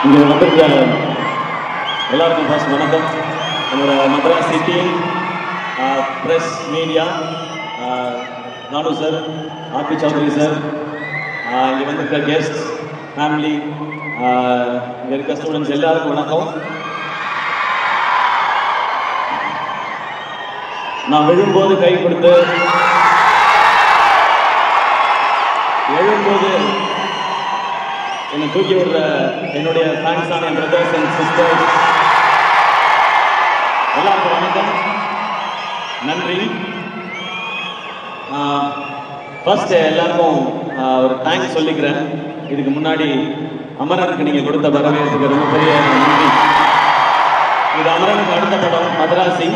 இங்கே வந்திருக்க எல்லாருக்கும் ஃபர்ஸ்ட் வணக்கம். நம்மளோட மദ്രാസ് சிட்டி ப்ரெஸ் மீடியா, நானு சார், ஆர்பி சௌத்ரி சார், இங்கே வந்திருக்க கெஸ்ட் ஃபேமிலி, இங்கே இருக்க ஸ்டூடெண்ட்ஸ் எல்லாருக்கும் வணக்கம். நான் விழும்போது கை கொடுத்து எழும்போது என்னை தூக்கி விடுற என்னுடைய ஃபேன்ஸான என் பிரதர்ஸ் அண்ட் சிஸ்டர்ஸ் எல்லாருக்கும் வணக்கம், நன்றி. ஃபர்ஸ்ட் எல்லாருக்கும் ஒரு தேங்க்ஸ் சொல்லிக்கிறேன். இதுக்கு முன்னாடி அமரனுக்கு நீங்கள் கொடுத்த வரவேற்புக்கு ரொம்ப பெரிய நன்றி. இது அமரனுக்கு அடுத்த படம் மதராசி.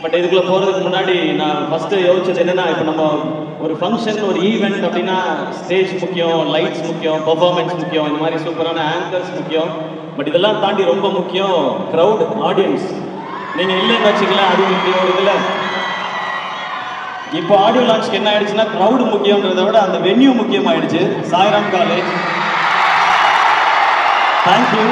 பட் இதுக்குள்ள போகிறதுக்கு முன்னாடி நான் ஃபஸ்ட்டு யோசிச்சது என்னென்னா, இப்போ நம்ம ஒரு ஃபங்க்ஷன், ஒரு ஈவெண்ட் அப்படின்னா ஸ்டேஜ் முக்கியம், லைட்ஸ் முக்கியம், பெர்ஃபார்மன்ஸ் முக்கியம், இந்த மாதிரி சூப்பரான ஆங்கர்ஸ் முக்கியம். பட் இதெல்லாம் தாண்டி ரொம்ப முக்கியம் க்ரௌட், ஆடியன்ஸ். நீங்கள் இல்லைன்னு வச்சுக்கலாம், அது முக்கியம். ஒரு இதில் இப்போ ஆடியோ லான்ச்சுக்கு என்ன ஆயிடுச்சுன்னா, க்ரௌடு முக்கியன்றதை விட அந்த வென்யூ முக்கியமாயிடுச்சு. Sairam college, thank you.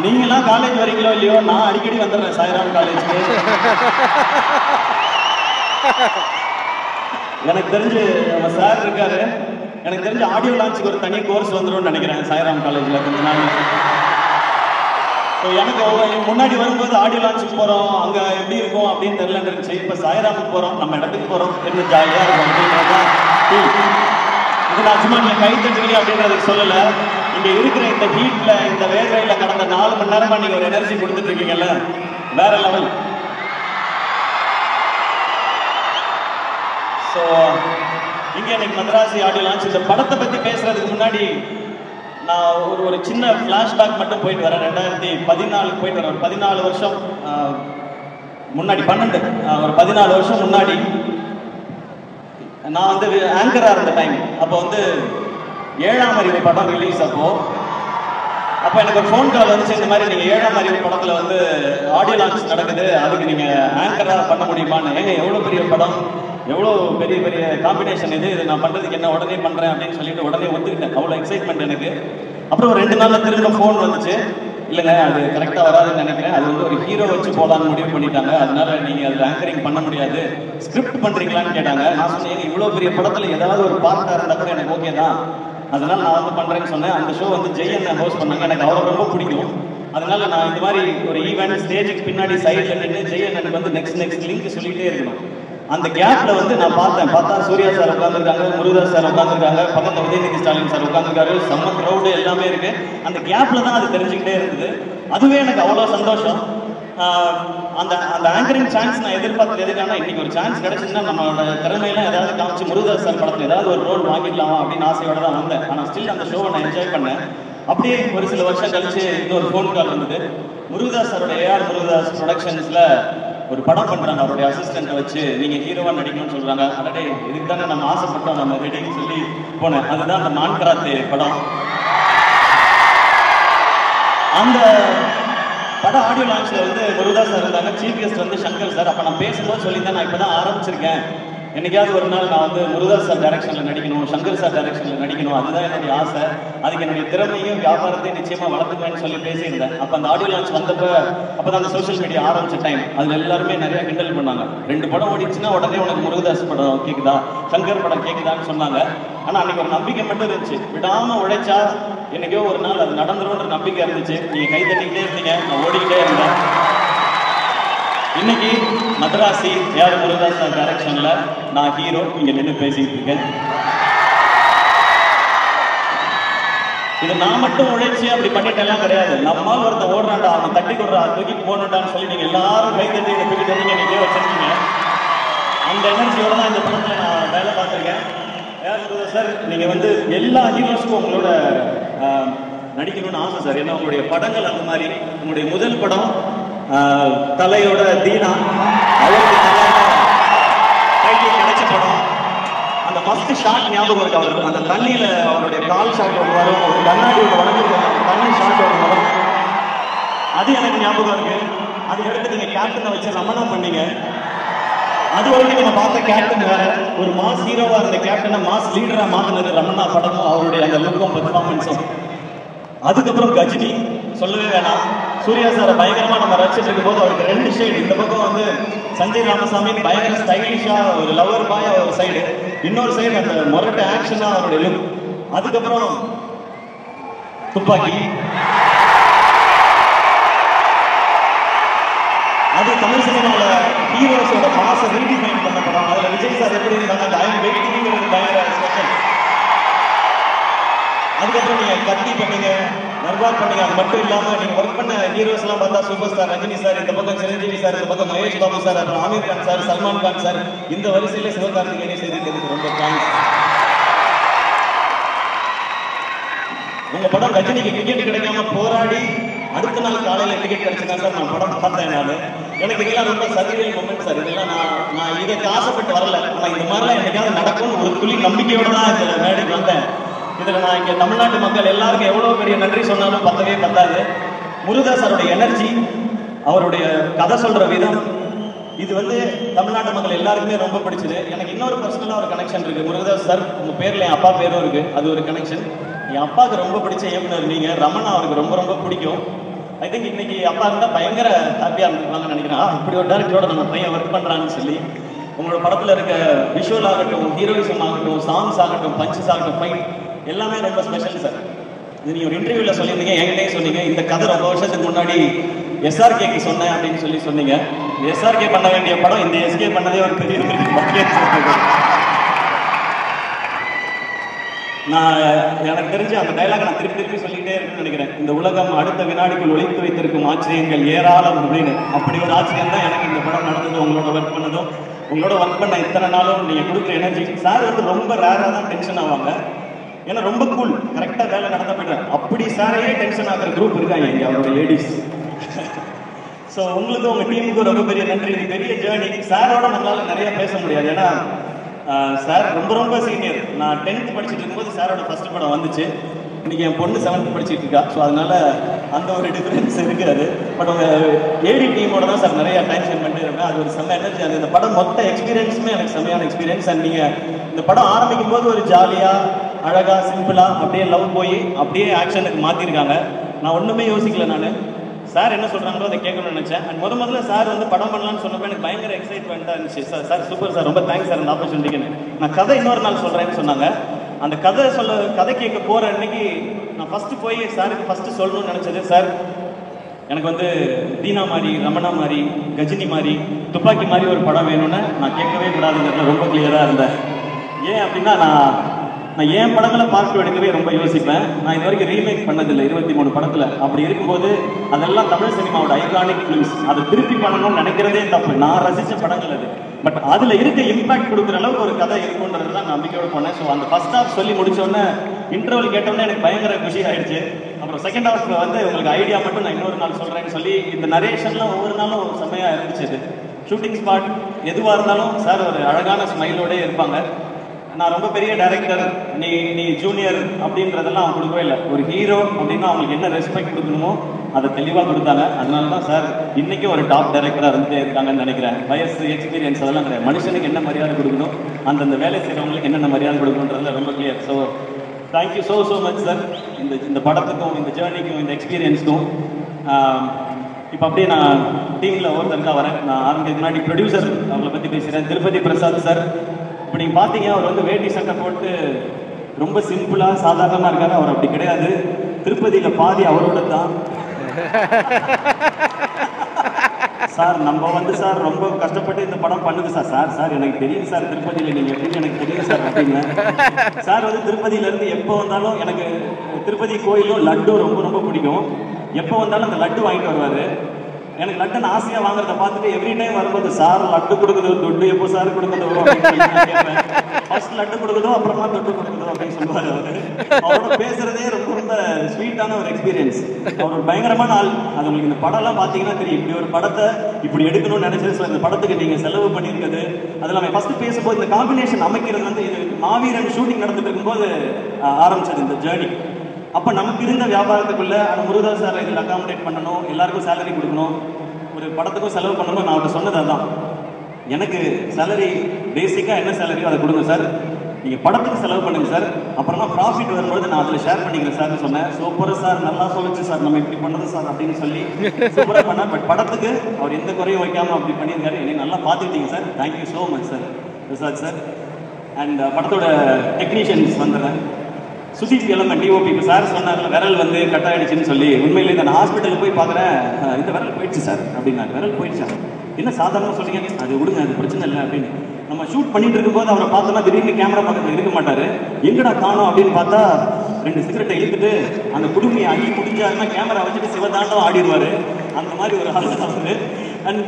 நீங்களாம் காலேஜ் வரீங்களோ இல்லையோ, நான் அடிக்கடி வந்துடுறேன் சாய்ராம் காலேஜ்க்கு. எனக்கு தெரிஞ்சு நம்ம சார் இருக்காரு, எனக்கு தெரிஞ்சு ஆடியோ லான்ச்சுக்கு ஒரு தனி கோர்ஸ் வந்துடும் நினைக்கிறேன் சாய்ராம் காலேஜில் கொஞ்ச நாள். ஸோ எனக்கு முன்னாடி வரும்போது ஆடியோ லான்ச்சுக்கு போகிறோம், அங்கே எப்படி இருக்கும் அப்படின்னு தெரியலன்னு இருந்துச்சு. இப்போ சாய்ராமுக்கு போகிறோம், நம்ம இடத்துக்கு போகிறோம், இன்னும் ஜாலியாக இருக்கும் அப்படின்றதான். இது நான் சும்மா நீங்கள் கை தட்டுறீங்க அப்படின்றதுக்கு சொல்லலை. இங்கே இருக்கிற இந்த ஹீட்டில், இந்த வேர்வையில் கடந்த 4 மணி நேரமாக நீங்கள் ஒரு எனர்ஜி கொடுத்துட்டு இருக்கீங்கல்ல, வேற லெவல். ஸோ இங்கே இன்னைக்கு மதராசி ஆடியோ லான்ச். இந்த படத்தை பற்றி பேசுறதுக்கு முன்னாடி நான் ஒரு சின்ன ஃப்ளாஷ்பேக் மட்டும் போயிட்டு வரேன். 2014 போயிட்டு வரேன். ஒரு 14 வருஷம் முன்னாடி, 12 ஒரு 14 வருஷம் முன்னாடி நான் வந்து ஆங்கராக இருந்த டைம். அப்போ வந்து 7ஆம் அறிவு படம் ரிலீஸ். அப்போ எனக்கு ஒரு ஃபோன் கால் வந்துச்சு, இந்த மாதிரி நீங்கள் 7ஆம் அறிவு படத்தில் வந்து ஆடியோ லான்ச் நடக்குது, அதுக்கு நீங்கள் ஆங்கராக பண்ண முடியுமான்னு. ஏங்க எவ்வளோ பெரிய படம், எவ்வளோ பெரிய பெரிய காம்பினேஷன், இது நான் பண்ணுறதுக்கு என்ன உடனே பண்ணுறேன் அப்படின்னு சொல்லிட்டு உடனே ஒத்துக்கிட்டேன். அவ்வளோ எக்ஸைட்மெண்ட் எனக்கு. அப்புறம் ஒரு 2 நாளில் திரும்ப ஃபோன் வந்துச்சு, இல்லைங்க அது கரெக்டாக வராதுன்னு நினைக்கிறேன், அது வந்து ஒரு ஹீரோ வச்சு போகலான்னு முடிவு பண்ணிட்டாங்க, அதனால நீங்கள் அதில் ஆங்கரிங் பண்ண முடியாது, ஸ்கிரிப்ட் பண்ணுறீங்களான்னு கேட்டாங்க. நான் சொன்னேன், இவ்வளோ பெரிய படத்தில் ஏதாவது ஒரு பார்ட்டாக இருந்தால் கூட எனக்கு ஓகே தான், அதனால நான் வந்து பண்ணுறேன்னு சொன்னேன். அந்த ஷோ வந்து ஜெயன் ஹோஸ்ட் பண்ணாங்க, எனக்கு அவரை ரொம்ப பிடிக்கும். அதனால நான் இந்த மாதிரி ஒரு ஈவெண்ட் ஸ்டேஜுக்கு பின்னாடி சைடில் நின்று ஜெயன் எனக்கு வந்து நெக்ஸ்ட் லிங்க் சொல்லிகிட்டே இருக்கணும். அந்த கேப்ல வந்து நான் பார்த்தா சூர்யா சார் உட்காந்துருக்காங்க, முருகதாஸ் சார் உட்காந்துருக்காங்க, பக்கத்தில் உதயநிதி ஸ்டாலின் சார் உட்காந்துருக்காரு, செம்ம க்ரௌடு எல்லாமே இருக்கு. அந்த கேப்ல தான் அது தெரிஞ்சுக்கிட்டே இருந்தது. அதுவே எனக்கு அவ்வளோ சந்தோஷம். அந்த ஆங்கரிங் சான்ஸ் நான் எதிர்பார்த்தது எதுக்கான, இன்னைக்கு ஒரு சான்ஸ் கிடைச்சுன்னா நம்மளோட திறமையெல்லாம் ஏதாவது காமிச்சு முருகதாஸ் சார் படத்தில் ஏதாவது ஒரு ரோல் வாங்கிடலாமா அப்படின்னு ஆசையோட தான் வந்தேன். ஆனால் ஸ்டில் அந்த ஷோவை நான் என்ஜாய் பண்ணேன். அப்படியே ஒரு சில வருஷம் கழிச்சு இன்னொரு ஃபோன் கால் வந்தது. முருகதாஸ் சாரோட ஏஆர் முருகதாஸ் ப்ரொடக்ஷன்ஸ்ல ஒரு படம் பண்றாங்க, அவருடைய அசிஸ்டண்ட்டை வச்சு நீங்க ஹீரோவா நடிக்கணும்னு சொல்றாங்க. அடடே இதுக்கு தானே நம்ம ஆசைப்பட்டோம், நம்ம ரெடின்னு சொல்லி போனேன். அதுதான் அந்த மான்கராத்தே படம். அந்த படம் ஆடியோ லான்ச்ல வந்து முருகதாஸ் சார் இருந்தாங்க, சீஃப் கெஸ்ட் வந்து சங்கர் சார். அப்ப நான் பேசும்போது சொல்லியிருந்தேன், நான் இப்பதான் ஆரம்பிச்சிருக்கேன், என்னைக்காவது ஒரு நாள் நான் வந்து முருகதாஸ் சார் டைரக்ஷன்ல நடிக்கணும், சங்கர் சார் டைரக்ஷன்ல நடிக்கணும், அதுதான் என்னுடைய ஆசை. அதுக்கு என்னுடைய திறமையும் வியாபாரத்தையும் நிச்சயமா வளர்த்துக்குவேன்னு சொல்லி பேசியிருந்தேன். அப்ப அந்த ஆடியோ லான்ச் வந்தப்ப அப்பதான் அந்த சோஷியல் மீடியா ஆரம்பிச்ச டைம். அதுல எல்லாருமே நிறைய கிண்டல் பண்ணாங்க. 2 படம் ஓடிச்சுன்னா உடனே உனக்கு முருகதாஸ் படம் கேக்குதா, சங்கர் படம் கேக்குதான்னு சொன்னாங்க. ஆனா அன்னைக்கு ஒரு நம்பிக்கை மட்டும் இருந்துச்சு, விடாம உழைச்சா என்னைக்கோ ஒரு நாள் அது நடந்துரும்ன்ற நம்பிக்கை இருந்துச்சு. நீங்க கை தட்டிக்கிட்டே இருந்தீங்க, நான் ஓடிக்கிட்டே இருந்தேன். இன்னைக்கு மதராசி ஏஆர் முருகதாஸ் சார் டைரக்ஷன்ல நான் ஹீரோ இங்க நின்று பேசிட்டு இருக்கேன். இது நான் மட்டும் உழைச்சி அப்படி பண்ணிட்டெல்லாம் கிடையாது. நம்மால் ஒருத்தன் ஓடுறாண்டா, அவன் தட்டி கொடுறா, தூக்கி போடணுட்டான்னு சொல்லி நீங்க எல்லாரும் கை தட்டி இதை தூக்கிட்டு வந்து நீங்க வச்சிருக்கீங்க. அந்த எனர்ஜியோட தான் இந்த படத்துல நான் வேலை பார்த்துருக்கேன். ஏஆர் முருகதாஸ் சார், நீங்க வந்து எல்லா ஹீரோஸ்க்கும் உங்களோட நடிக்கணும்னு ஆசை சார். ஏன்னா உங்களுடைய படங்கள் அந்த மாதிரி. உங்களுடைய முதல் படம் தலையோட தீனா, அவருக்கு டைட்டில் கிடைச்ச படம். அந்த ஃபர்ஸ்ட் ஷாட் ஞாபகம் இருக்கு அவருக்கு, அந்த தண்ணியில அவருடைய கால் ஷாட் ஒன்று வரும், ஒரு கண்ணாடியோட வளர்ந்து தண்ணி ஷாட் ஒன்று வரும், அது எனக்கு ஞாபகம் இருக்கு. அது எடுத்து நீங்க கேப்டனை வச்சு ரமணா பண்ணீங்க. அது வரைக்கும் நம்ம பார்த்த கேப்டன் வேற, ஒரு மாஸ் ஹீரோவா இருந்த கேப்டனை மாஸ் லீடரா மாத்தினது ரமணா படமும் அவருடைய அந்த லுக்கும் பெர்ஃபார்மன்ஸும். அதுக்கப்புறம் கஜினி சொல்லவே வேணாம். சூர்யா சாரை பயங்கரமா நம்ம ரசிச்சுட்டு இருக்கும் போது அவருக்கு 2 ஷேட், இந்த பக்கம் வந்து சஞ்சய் ராமசாமி பயங்கர ஸ்டைலிஷா ஒரு லவர் பாய் ஒரு சைடு, இன்னொரு சைடு அந்த மொரட்ட ஆக்ஷனா அவருடைய லுக். அதுக்கப்புறம் துப்பாக்கி, அது தமிழ் சினிமாவில் ஹீரோஸோட மாச ரீடிஃபைன் பண்ண படம். அதில் விஜய் சார் எப்படி இருந்தாங்க, ஐ எம் வெயிட்டிங்கிறது பயங்கர ஸ்பெஷல். அதுக்கப்புறம் நீங்கள் கத்தி பண்ணீங்க, நர்வார் பண்ணீங்க. அது மட்டும் இல்லாமல் நீங்கள் ஒர்க் பண்ண ஹீரோஸ்லாம் பார்த்தா சூப்பர் ஸ்டார் ரஜினி சார், இந்த பக்கம் சிரஞ்சீவி சார், இந்த பக்கம் மகேஷ் பாபு சார், அப்புறம் ஆமீர் கான் சார், சல்மான் கான் சார், இந்த வரிசையில் சிவகார்த்திகேயனை செய்திருக்கிறதுக்கு ரொம்ப தேங்க்ஸ். உங்க படம் ரஜினிக்கு டிக்கெட் கிடைக்காம போராடி அடுத்த நாள் காலையில டிக்கெட் கிடைச்சா சார் நான் படம் பார்த்தேன். எனக்கு இதெல்லாம் ரொம்ப சர்வியல் மொமெண்ட் சார். இதெல்லாம் நான் இதுக்கு ஆசைப்பட்டு வரல. ஆனால் இந்த மாதிரிலாம் எனக்காவது நடக்கும்னு ஒரு துளி நம்பிக்கையோட தான் இந்த மேடைக்கு வந்தேன். இதுல நான் இங்க தமிழ்நாட்டு மக்கள் எல்லாருக்கும் எவ்வளவு பெரிய நன்றி சொன்னாலும் பத்தவே பத்தாது. முருகதாசருடைய எனர்ஜி, அவருடைய கதை சொல்ற விதம், இது வந்து தமிழ்நாட்டு மக்கள் எல்லாருக்குமே ரொம்ப பிடிச்சது. எனக்கு இன்னொரு பர்சனலா ஒரு கனெக்ஷன் இருக்கு. முருகதாஸ் சார் உங்க பேர்ல என் அப்பா பேரும் இருக்கு, அது ஒரு கனெக்ஷன். என் அப்பாவுக்கு ரொம்ப பிடிச்ச இயக்குனர் நீங்க. ரமணா அவருக்கு ரொம்ப ரொம்ப பிடிக்கும். ஐ திங்க் இன்னைக்கு அப்பா இருந்தா பயங்கர ஹாப்பியா இருந்திருப்பாங்கன்னு நினைக்கிறேன். இப்படி ஒரு டேரக்டரோட நம்ம பையன் ஒர்க் பண்றான்னு சொல்லி. உங்களோட படத்துல இருக்க விஷுவல் ஆகட்டும், ஹீரோயிசம் ஆகட்டும், சாங்ஸ் ஆகட்டும், பஞ்சஸ் ஆகட்டும், ஃபைட் எல்லாமே ரொம்ப ஸ்பெஷல் சார். இது நீங்க ஒரு இன்டர்வியூல சொல்லியிருந்தீங்க, என்கிட்டயே சொன்னீங்க. இந்த கதை ரொம்ப வருஷத்துக்கு முன்னாடி SRKக்கு சொன்னேன் அப்படின்னு சொன்னீங்க. SRK பண்ண வேண்டிய படம் இந்த SK பண்ணதே ஒரு பெரிய நான் எனக்கு தெரிஞ்சு அந்த டைலாக் நான் திருப்பி சொல்லிட்டே இருக்குன்னு நினைக்கிறேன். இந்த உலகம் அடுத்த வினாடிக்குள் ஒளித்து வைத்திருக்கும் ஆச்சரியங்கள் ஏராளம் அப்படின்னு. அப்படி ஒரு ஆச்சரியம் தான் எனக்கு இந்த படம் நடந்தது, உங்களோட ஒர்க் பண்ணதும். உங்களோட ஒர்க் பண்ண இத்தனை நாளும் நீங்க கொடுக்குற எனர்ஜி. சார் வந்து ரொம்ப ரேரா தான் டென்ஷன் ஆவாங்க, ஏன்னா ரொம்ப கூல், கரெக்டா வேலை நடத்த போயிட்டேன். அப்படி சாரையே டென்ஷன் ஆகிற குரூப் இருக்காங்க இங்க, அவரோட லேடிஸ். ஸோ உங்களுக்கு உங்க டீமுக்கு ரொம்ப பெரிய நன்றி. இது பெரிய ஜேர்னி. சாரோட நம்மளால நிறைய பேச முடியாது, ஏன்னா சார் ரொம்ப ரொம்ப சீனியர். நான் 10th படிச்சுட்டு இருக்கும்போது சாரோட ஃபர்ஸ்ட் படம் வந்துச்சு. இன்னைக்கு என் பொண்ணு 7th படிச்சுட்டு இருக்கா. ஸோ அதனால அந்த ஒரு டிஃபரன்ஸ் இருக்காது. பட் உங்க ஏடி டீமோட தான் சார் நிறைய டைம் ஸ்பெண்ட் பண்ணிட்டு இருப்பேன். அது ஒரு செம்ம எனர்ஜி. அது இந்த படம் மொத்த எக்ஸ்பீரியன்ஸுமே எனக்கு செம்மையான எக்ஸ்பீரியன்ஸ். அண்ட் நீங்க இந்த படம் ஆரம்பிக்கும் போது ஒரு ஜாலியா அழகா சிம்பிளா அப்படியே லவ் போய் அப்படியே ஆக்ஷனுக்கு மாத்திருக்காங்க. நான் ஒண்ணுமே யோசிக்கல. நான் சார் என்ன சொல்றாங்களோ அதை கேட்கணும்னு நினைச்சேன். அண்ட் முதல்ல சார் வந்து படம் பண்ணலாம்னு சொன்னப்போ எனக்கு பயங்கர எக்ஸைட்மெண்டா இருந்துச்சு. சார் சூப்பர் சார், ரொம்ப தேங்க்ஸ் சார் இந்த ஆப்பர்ச்சுனிட்டிக்கு. நான் கதை இன்னொரு நாள் சொல்றேன்னு சொன்னாங்க. அந்த கதை கேட்க போற அன்னைக்கு நான் ஃபர்ஸ்ட் போய் சாருக்கு ஃபர்ஸ்ட் சொல்லணும்னு நினைச்சது, சார் எனக்கு வந்து தீனா மாதிரி, ரமணா மாதிரி, கஜினி மாதிரி, துப்பாக்கி மாதிரி ஒரு படம் வேணும்னு நான் கேட்கவே கூடாதுங்கிறதுல ரொம்ப கிளியரா இருந்தேன். ஏன் அப்படின்னா நான் என் படங்களை பார்க்க எடுக்கவே ரொம்ப யோசிப்பேன். நான் இது வரைக்கும் ரீமேக் பண்ணதில்லை 23 படத்துல. அப்படி இருக்கும்போது அதெல்லாம் தமிழ் சினிமாவோட ஐகானிக் ஃபிலிம்ஸ். அதை திருப்பி பண்ணணும்னு நினைக்கிறதே தப்பு. நான் ரசிச்ச படங்கள் அது. பட் அதுல இருக்க இம்பாக்ட் கொடுக்குற அளவுக்கு ஒரு கதை இருக்குன்றது தான் நம்பிக்கையோட போனேன். ஸோ அந்த ஃபர்ஸ்ட் ஹாஃப் சொல்லி முடிச்சோடனே இன்டர்வல் கேட்டோன்னே எனக்கு பயங்கர குஷி ஆயிடுச்சு. அப்புறம் செகண்ட் ஹாஃப் வந்து உங்களுக்கு ஐடியா மட்டும் நான் இன்னொரு நாள் சொல்றேன்னு சொல்லி இந்த நரேஷன்லாம் ஒவ்வொரு நாளும் செம்மையா இருந்துச்சு. ஷூட்டிங் ஸ்பாட் எதுவாக இருந்தாலும் சார் ஒரு அழகான ஸ்மைலோடே இருப்பாங்க. நான் ரொம்ப பெரிய டைரக்டர், நீ ஜூனியர் அப்படின்றதெல்லாம் அவங்க கொடுக்கவே இல்லை. ஒரு ஹீரோ அப்படின்னா அவங்களுக்கு என்ன ரெஸ்பெக்ட் கொடுக்கணுமோ அதை தெளிவாக கொடுத்தாங்க. அதனால தான் சார் இன்னைக்கும் ஒரு டாப் டைரக்டராக இருந்துட்டே இருக்காங்கன்னு நினைக்கிறேன். வயசு, எக்ஸ்பீரியன்ஸ் அதெல்லாம் கிடையாது. மனுஷனுக்கு என்ன மரியாதை கொடுக்கணும், அந்தந்த வேலை செய்கிறவங்களுக்கு என்னென்ன மரியாதை கொடுக்கணுன்றதுல ரொம்ப clear. So thank you so much sir, இந்த படத்துக்கும் இந்த ஜேர்னிக்கும் இந்த எக்ஸ்பீரியன்ஸ்க்கும். இப்போ அப்படியே நான் டீமில் ஒருத்தருக்காக வரேன். நான் ஆரம்பிக்கு முன்னாடி ப்ரொடியூசர் அவங்களை பற்றி பேசுகிறேன், திருப்பதி பிரசாத் சார். இப்போ நீங்கள் பார்த்தீங்க, அவர் வந்து வேட்டி சட்டை போட்டு ரொம்ப சிம்பிளாக சாதாரணமாக இருக்காரு. அவர் அப்படி கிடையாது. திருப்பதியில் பாதி அவரோட தான். சார் நம்ம வந்து சார் ரொம்ப கஷ்டப்பட்டு இந்த படம் பண்ணுது சார் எனக்கு தெரியும் சார், திருப்பதியில் நீங்கள் எப்படின்னு எனக்கு தெரியும் சார் அப்படின்னு. சார் வந்து திருப்பதியிலேருந்து எப்போ வந்தாலும் எனக்கு திருப்பதி கோயிலும் லட்டு ரொம்ப ரொம்ப பிடிக்கும். எப்போ வந்தாலும் அந்த லட்டு வாங்கிட்டு வருவார். எனக்கு லட்டுன்னு ஆசையாக வாங்குறத பார்த்துட்டு எவ்ரி டைம் வரும்போது, சார் லட்டு கொடுக்குதோ, தொட்டு எப்போ சார் கொடுக்குதோ அப்படின்னு ஃபர்ஸ்ட் லட்டு கொடுக்குதோ அப்புறமா தொட்டு கொடுக்குதோ அப்படின்னு சொல்லுவார். அவரோட பேசுறதே ரொம்ப ரொம்ப ஸ்வீட்டான ஒரு எக்ஸ்பீரியன்ஸ். அவர் ஒரு பயங்கரமான ஆள். அது உங்களுக்கு இந்த படம்லாம் பார்த்தீங்கன்னா தெரியும். இப்படி ஒரு படத்தை இப்படி எடுக்கணும்னு நினைச்சது, இந்த படத்துக்கு நீங்கள் செலவு பண்ணியிருக்கிறது, அதில் நம்ம ஃபர்ஸ்ட் பேசும்போது இந்த காம்பினேஷன் அமைக்கிறது வந்து இது மாவீரன் ஷூட்டிங் நடந்துட்டு இருக்கும்போது ஆரம்பிச்சது இந்த ஜேர்னி. அப்போ நமக்கு இருந்த வியாபாரத்துக்குள்ள அந்த முருகதாஸ் சார் இதில் அகாமடேட் பண்ணணும், எல்லாருக்கும் சேலரி கொடுக்கணும், ஒரு படத்துக்கும் செலவு பண்ணணும். நான் அவர்கிட்ட சொன்னது அதுதான். எனக்கு சேலரி பேசிக்காக என்ன சேலரியோ அதை கொடுங்க சார், நீங்கள் படத்துக்கு செலவு பண்ணுங்க சார், அப்புறமா ப்ராஃபிட் வரும்போது நான் அதில் ஷேர் பண்ணிக்கிறேன் சார்னு சொன்னேன். சூப்பராக சார், நல்லா சொல்லிச்சு சார், நம்ம இப்படி பண்ணது சார் அப்படின்னு சொல்லி சூப்பராக பண்ணேன். பட் படத்துக்கு அவர் எந்த குறையும் வைக்காமல் அப்படி பண்ணியிருக்காரு. என்னை நல்லா பார்த்துக்கிட்டீங்க sir, thank you so much sir Prasad sir. And படத்தோட டெக்னீஷியன்ஸ் வந்துடுறேன். சுதீப் எலமெண்ட் டிஓபி. இப்போ சார் சொன்னாங்க விரல் வந்து கட் ஆகிடுச்சின்னு சொல்லி. உண்மையிலே நான் ஹாஸ்பிட்டலுக்கு போய் பார்க்குறேன், இந்த விரல் போயிடுச்சு சார் அப்படின்னாங்க. விரல் போயிடுச்சா, என்ன சாதாரணமாக சொல்றீங்க, அது விடுங்க, அது பிரச்சனை இல்லை அப்படின்னு. நம்ம ஷூட் பண்ணிட்டு இருக்கும்போது அவரை பார்த்தோம்னா திடீர்னு கேமரா பக்கத்தில் இருக்க மாட்டாரு. எங்கடா காணோம் அப்படின்னு பார்த்தா 2 சிகரெட்டை இழுத்துட்டு அந்த குடுமையை அள்ளி முடிஞ்சாருன்னா கேமரா வச்சுட்டு சிவதாண்டம் ஆடிடுவாரு. அந்த மாதிரி ஒரு ஆள் தான் வந்து. அண்ட்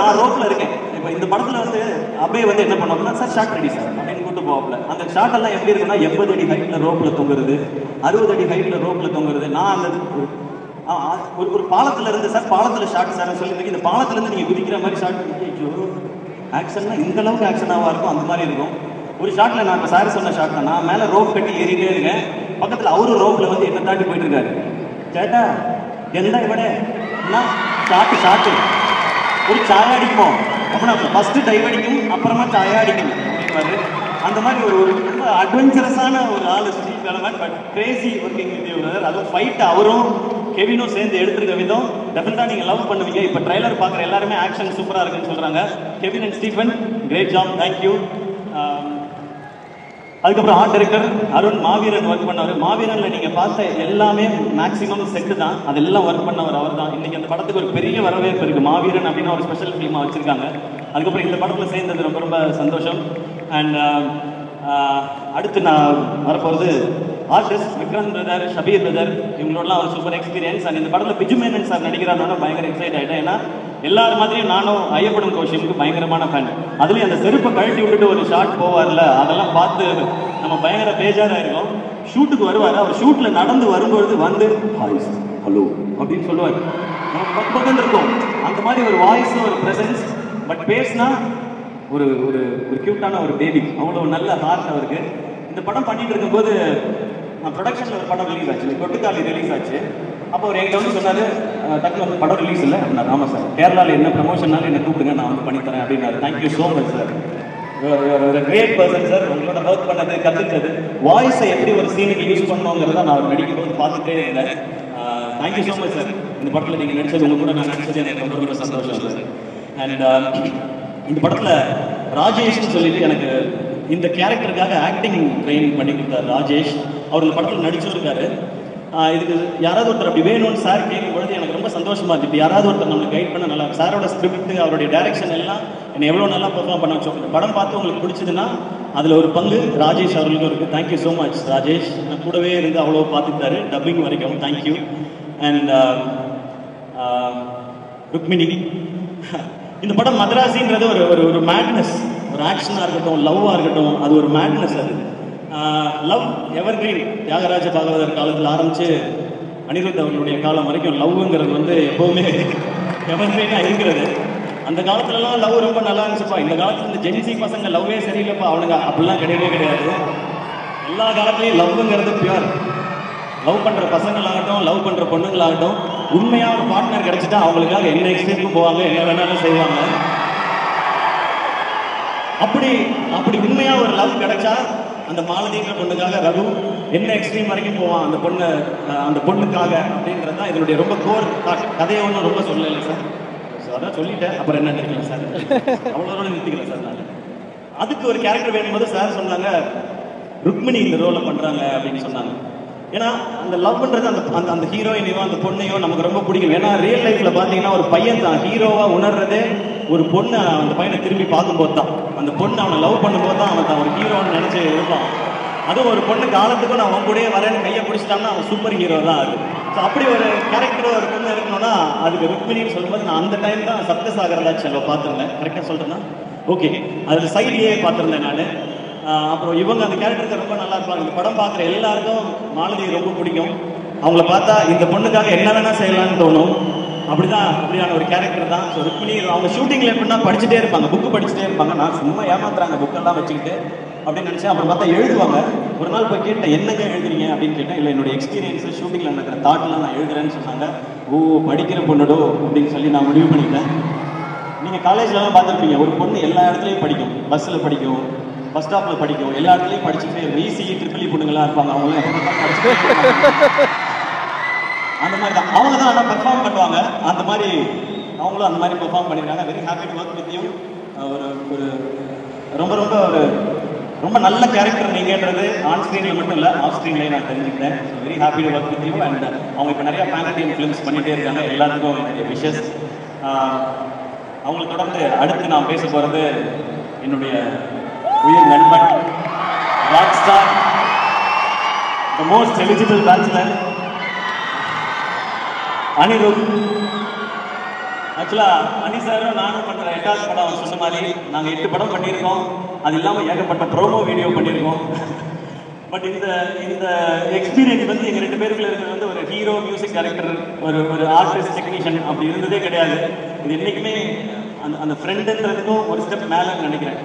நான் ரோப்ல இருக்கேன். இப்போ இந்த படத்துல வந்து அப்படியே வந்து என்ன பண்ணுவாங்கன்னா, சார் ஷார்ட் ரெடி சார் அப்படின்னு கூட்டு போவாப்ல. அந்த ஷார்ட் எல்லாம் எப்படி இருக்குன்னா 80 அடி ஹைட்ல ரோப்ல தொங்குறது, 60 அடி ஹைட்ல ரோப்ல தொங்குறது. நான் அந்த ஒரு பாலத்துல இருந்து சார், பாலத்துல ஷார்ட் சார் சொல்லி இந்த பாலத்துல இருந்து நீங்க குதிக்கிற மாதிரி ஷார்ட் ஆக்ஷன்னா இந்த அளவுக்கு ஆக்ஷனாவா இருக்கும், அந்த மாதிரி இருக்கும். ஒரு ஷாட்ல நான் இப்போ சார் சொன்ன ஷாட்ல நான் மேல ரோப் கட்டி ஏறிட்டே இருக்கேன். பக்கத்துல அவரும் ரோப்ல வந்து என்ன தாண்டி போயிட்டு இருக்காரு. கேட்டா என்ன இவட ஷாட்டு ஒரு சாயா அடிக்குமோ அப்படின்னா ஃபர்ஸ்ட் டைவ் அடிக்கும், அப்புறமா சாயா அடிக்கும் அப்படின்வாரு. அந்த மாதிரி ஒரு ரொம்ப அட்வென்ச்சரஸான ஒரு ஆள் Steve element. But Crazy working with you brother. அதுவும் ஃபைட் அவரும் கெவினும் சேர்ந்து எடுத்துருக்க விதம் டெஃபினட்டாக நீங்கள் லவ் பண்ணுவீங்க. இப்போ ட்ரைலர் பார்க்குற எல்லாருமே ஆக்ஷன் சூப்பராக இருக்குன்னு சொல்கிறாங்க. Kevin and Stephen great job, thank you. அதுக்கப்புறம் art director Arun Maaveeran work பண்ணவர். மாவீரனில் நீங்கள் பார்த்த எல்லாமே மேக்ஸிமம் செட்டு தான், அதெல்லாம் ஒர்க் பண்ணவர் அவர் தான். இன்றைக்கி அந்த படத்துக்கு ஒரு பெரிய வரவேற்பு இருக்குது. மாவீரன் அப்படின்னு ஒரு ஸ்பெஷல் ஃபிலிமாக வச்சுருக்காங்க. அதுக்கப்புறம் இந்த படத்தில் சேர்ந்தது ரொம்ப ரொம்ப சந்தோஷம். அண்ட் அடுத்து நான் வரப்போகிறது artist Vikram brother, Shabeer brother, இவங்களோடலாம் ஒரு சூப்பர் எக்ஸ்பீரியன்ஸ். அண்ட் இந்த படத்தில் பிஜு மேனன் சார் நடிக்கிறாருன்னா பயங்கர எக்ஸைட் ஆகிட்டேன். ஏன்னா எல்லாரும் மாதிரியும் நானும் ஐயப்படும் கோஷியமுக்கு பயங்கரமான ஃபேன். அதுலேயும் அந்த செருப்பை கழட்டி விட்டுட்டு ஒரு ஷாட் போவார்ல, அதெல்லாம் பார்த்து நம்ம பயங்கர பேஜாராக இருக்கும். ஷூட்டுக்கு வருவார், அவர் ஷூட்டில் நடந்து வரும்பொழுது வந்து ஹாய் ஹலோ அப்படின்னு சொல்லுவார். நமக்கு பக்கம் இருக்கும் அந்த மாதிரி ஒரு வாய்ஸ், ஒரு ப்ரெசன்ஸ். பட் பேசினா ஒரு ஒரு ஒரு க்யூட்டான ஒரு பேபி, அவ்வளோ நல்ல ஹார்ட் அவருக்கு. இந்த படம் பண்ணிட்டு இருக்கும்போது ப்ரொடக்ஷனில் ஒரு படம் ரிலீஸ் ஆச்சு, கொட்டுக்காளி ரிலீஸ் ஆச்சு. அப்போ அவர் என்கிட்ட வந்து சொன்னார், டக்குனு வந்து படம் ரிலீஸ் இல்லை அப்படின்னா. ஆமாம் சார், கேரளாவில் என்ன ப்ரமோஷன்னாலும் என்ன கூப்பிடுங்க, நான் வந்து பண்ணித்தரேன் அப்படின்னாரு. தேங்க்யூ ஸோ மச் சார், ஒரு கிரேட் பர்சன் சார். உங்களோட ஒர்க் பண்ணது, கற்றுக்கிறது, வாய்ஸை எப்படி ஒரு சீனுக்கு யூஸ் பண்ணோங்கிறத நான் அவர் நடிக்கும்போது பார்த்துட்டே இருந்தேன். Thank you so much sir. இந்த படத்தில் நீங்கள் நடித்தது, உங்கள் கூட நான் நடித்தது எனக்கு ரொம்ப ரொம்ப சந்தோஷம் சார். அண்ட் இந்த படத்தில் ராஜேஷ்னு சொல்லிட்டு எனக்கு இந்த கேரக்டருக்காக ஆக்டிங் ட்ரைனிங் பண்ணி கொடுத்தார் ராஜேஷ். அவர் இந்த படத்தில் நடிச்சிருக்காரு. இதுக்கு யாராவது ஒருத்தர் அப்படி வேணும்னு சார் கேட்கும்பொழுது எனக்கு ரொம்ப சந்தோஷமா இருந்துச்சு. இப்போ யாராவது ஒருத்தர் நம்மளுக்கு கைட் பண்ண நல்லா, சாரோட ஸ்கிரிப்ட், அவருடைய டைரக்ஷன் எல்லாம் என்னை எவ்வளோ நல்லா பெர்ஃபார்ம் பண்ண வச்சோம். படம் பார்த்து உங்களுக்கு பிடிச்சதுன்னா அதில் ஒரு பங்கு ராஜேஷ் அவர்களுக்கும் இருக்குது. Thank you so much Rajesh. நான் கூடவே இருந்து அவ்வளோ பார்த்துக்கிட்டாரு டப்பிங் வரைக்கும். தேங்க்யூ. அண்ட் ருக்மிணி, இந்த படம் மதராசின்றது ஒரு ஒரு ஒரு மேட்னஸ், ஒரு ஆக்ஷனாக இருக்கட்டும், லவ்வாக இருக்கட்டும், அது ஒரு மேட்னஸ். அது லவ் எவர் கிரீன். தியாகராஜ பாகவதர் காலத்தில் ஆரம்பித்து அனிருத் அவர்களுடைய காலம் வரைக்கும் லவ்ங்கிறது வந்து எப்போவுமே எவர் கிரீனாக இருக்கிறது. அந்த காலத்துலலாம் லவ் ரொம்ப நல்லா இருந்துச்சுப்பா. இந்த காலத்தில் இந்த ஜென்சி பசங்க லவ்வே சரியில்லைப்பா, அவனுங்க அப்படிலாம் கிடையவே கிடையாது. எல்லா காலத்துலேயும் லவ்ங்கிறது பியூர். லவ் பண்ணுற பசங்களாகட்டும், லவ் பண்ணுற பொண்ணுங்களாகட்டும், உண்மையாக ஒரு பார்ட்னர் கிடைச்சிட்டா அவங்களுக்காக என்ன எக்ஸ்ட்ரீமுக்கும் போவாங்க, என்ன வேணாலும் செய்வாங்க. அப்படி அப்படி உண்மையாக ஒரு லவ் கிடைச்சா அந்த மாலதிங்கிற பொண்ணுக்காக ரகு என்ன எக்ஸ்ட்ரீம் வரைக்கும் போவான் அந்த பொண்ணுக்காக அப்படின்றது தான் இதனுடைய ரொம்ப கோர். கதையை ஒன்றும் ரொம்ப சொல்லலை சார், அதான் சொல்லிட்டேன். அப்புறம் என்ன நினைக்கிறேன் சார், அவ்வளோ நிறுத்திக்கிறேன் சார். நான் அதுக்கு ஒரு கேரக்டர் வேணும்போது சார் சொன்னாங்க ருக்மிணி இந்த ரோலை பண்ணுறாங்க அப்படின்னு சொன்னாங்க. ஏன்னா அந்த லவ்ன்றது அந்த அந்த ஹீரோயினையோ அந்த பொண்ணையோ நமக்கு ரொம்ப பிடிக்கும். ஏன்னா ரியல் லைஃப்ல பார்த்தீங்கன்னா ஒரு பையன் தான் ஹீரோவா உணர்றதே ஒரு பொண்ணு அந்த பையனை திரும்பி பார்க்கும்போது தான். அந்த பொண்ணு அவனை லவ் பண்ணும்போது தான் அவன் தான் ஒரு ஹீரோன்னு நினைச்சு இருப்பான். அதுவும் ஒரு பொண்ணு காலத்துக்கும் நான் அவன் கூடயே வரேன்னு கையை பிடிச்சிட்டான்னா அவன் சூப்பர் ஹீரோ தான் அது. ஸோ அப்படி ஒரு கேரக்டர் ஒரு பொண்ணு இருக்கணும்னா அதுக்கு ருக்மிணின்னு சொல்லும்போது நான் அந்த டைம் தான் சப்தசாகரதாச்சு செல்வ பார்த்துருந்தேன். கரெக்டாக சொல்கிறேன்னா ஓகே, அதில் சைடியே பார்த்துருந்தேன் நான். அப்புறம் இவங்க அந்த கேரக்டருக்கு ரொம்ப நல்லா இருப்பாங்க. இந்த படம் பார்க்குற எல்லாருக்கும் மாலதியை ரொம்ப பிடிக்கும். அவங்கள பார்த்தா இந்த பொண்ணுக்காக என்ன வேணா செய்யலாம்னு தோணும். அப்படியான ஒரு கேரக்டர் தான். ஸோ ருக்மிணி அவங்க ஷூட்டிங்கில் எப்படின்னா படிச்சுட்டே இருப்பாங்க, புக்கு படிச்சுட்டே இருப்பாங்க. நான் சும்மா ஏமாத்துறாங்க புக்கெல்லாம் வச்சுக்கிட்டு அப்படின்னு நினச்சேன். அப்புறம் பார்த்தா எழுதுவாங்க. ஒரு நாள் போய் கேட்டேன், என்னங்க எழுதுறீங்க அப்படின்னு கேட்டேன். இல்லை என்னோட எக்ஸ்பீரியன்ஸு ஷூட்டிங்கில் நடக்கிற தாட்லாம் நான் எழுதுறேன்னு சொன்னாங்க. ஓ படிக்கிற பொண்ணுடோ அப்படின்னு சொல்லி நான் முடிவு பண்ணிட்டேன். நீங்கள் காலேஜ்லலாம் பார்த்துருப்பீங்க, ஒரு பொண்ணு எல்லா இடத்துலையும் படிக்கும், பஸ்ஸில் படிக்கும், பஸ் ஸ்டாப்பில் படிக்கும், எல்லா இடத்துலையும் படிச்சுட்டே இருக்கும். ஈஸி ட்ரிபிள் பொண்ணுங்களாம் இருப்பாங்க, அவங்களாம் படிச்சுட்டே அந்த மாதிரி தான் அவங்க தான் ஆனால் பெர்ஃபார்ம் பண்ணுவாங்க. அந்த மாதிரி அவங்களும் அந்த மாதிரி பெர்ஃபார்ம் பண்ணியிருக்காங்க. Very happy to work with you. ஒரு ஒரு ரொம்ப ரொம்ப ஒரு ரொம்ப நல்ல கேரக்டர் நீங்கன்றது ஆன் ஸ்க்ரீனில் மட்டும் இல்லை, ஆஃப் ஸ்க்ரீன்லேயே நான் தெரிஞ்சுக்கிட்டேன். So very happy to work with you. And அவங்க இப்போ நிறையா பேன் ஃபிலிம்ஸ் பண்ணிகிட்டே இருக்காங்க. எல்லாத்துக்கும் என்னுடைய விஷஸ். அவங்களை தொடர்ந்து அடுத்து நான் பேச போகிறது என்னுடைய உயிர் நண்பன், rock star, the most eligible bachelor, Anirudh. ஆக்சுவலாக அனி சாரும் நானும் பண்ணுற 8வது படம் அவர் சொன்ன மாதிரி நாங்கள் 8 படம் பண்ணியிருக்கோம். அது இல்லாமல் ஏகப்பட்ட ப்ரோமோ வீடியோ பண்ணியிருக்கோம். பட் இந்த இந்த எக்ஸ்பீரியன்ஸ் வந்து எங்கள் 2 பேருக்குள்ள இருக்கிறது வந்து ஒரு ஹீரோ, மியூசிக் டைரக்டர், ஒரு ஆர்டிஸ்ட், டெக்னீஷியன் அப்படி இருந்ததே கிடையாது. இது என்றைக்குமே அந்த ஃப்ரெண்டுன்றதுக்கும் ஒரு ஸ்டெப் மேலேன்னு நினைக்கிறேன்.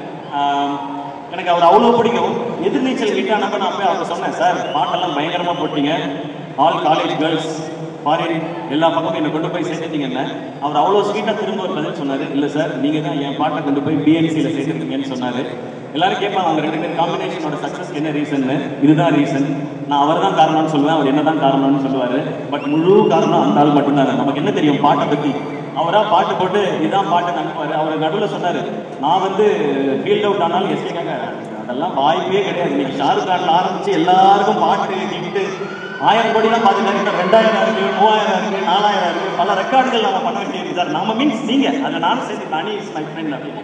எனக்கு அவர் அவ்வளோ பிடிக்கும். எதிர்நீச்சல் கிட்டானப்ப நான் போய் அவரை சொன்னேன், சார் பாட்டெல்லாம் பயங்கரமாக போட்டீங்க, ஆல் காலேஜ் கேர்ள்ஸ் ஃபாரின் எல்லா பக்கமும் என்னை கொண்டு போய் சேர்த்துட்டீங்கன்னு. அவர் அவ்வளோ ஸ்வீட்டாக திரும்ப ஒரு பதில் சொன்னார், இல்லை சார் நீங்கள் தான் என் பாட்டை கொண்டு போய் பிஎன்சியில் சேர்த்துருக்கீங்கன்னு சொன்னார். எல்லாரும் கேட்பாங்க அவங்க 2 பேர் காம்பினேஷனோட சக்ஸஸ்க்கு என்ன ரீசன்னு. இதுதான் ரீசன். நான் அவர் தான் காரணம்னு சொல்லுவேன், அவர் என்ன தான் காரணம்னு சொல்லுவார். பட் முழு காரணம் அந்த ஆள் மட்டும்தாங்க. நமக்கு என்ன தெரியும் பாட்டை பற்றி? அவராக பாட்டு போட்டு இதுதான் பாட்டு நம்புவார். அவர் நடுவில் சொன்னார், நான் வந்து ஃபீல்ட் அவுட் ஆனாலும் எஸ்கேக்காக அதெல்லாம் வாய்ப்பே கிடையாது. இன்னைக்கு ஷாருக் கானில் ஆரம்பித்து எல்லாருக்கும் பாட்டு கிட்டு 1000 கோடிலாம் பார்த்துட்டாங்க. 2000 இருக்கு, 3000 இருக்கு, 4000 இருக்கு, பல ரெக்கார்டுகள் நம்ம பண்ண வேண்டியது சார். நம்ம மீன்ஸ் நீங்கள் அதை நானும் சேர்த்து அனி இஸ் மை ஃப்ரெண்ட் அப்படின்னு.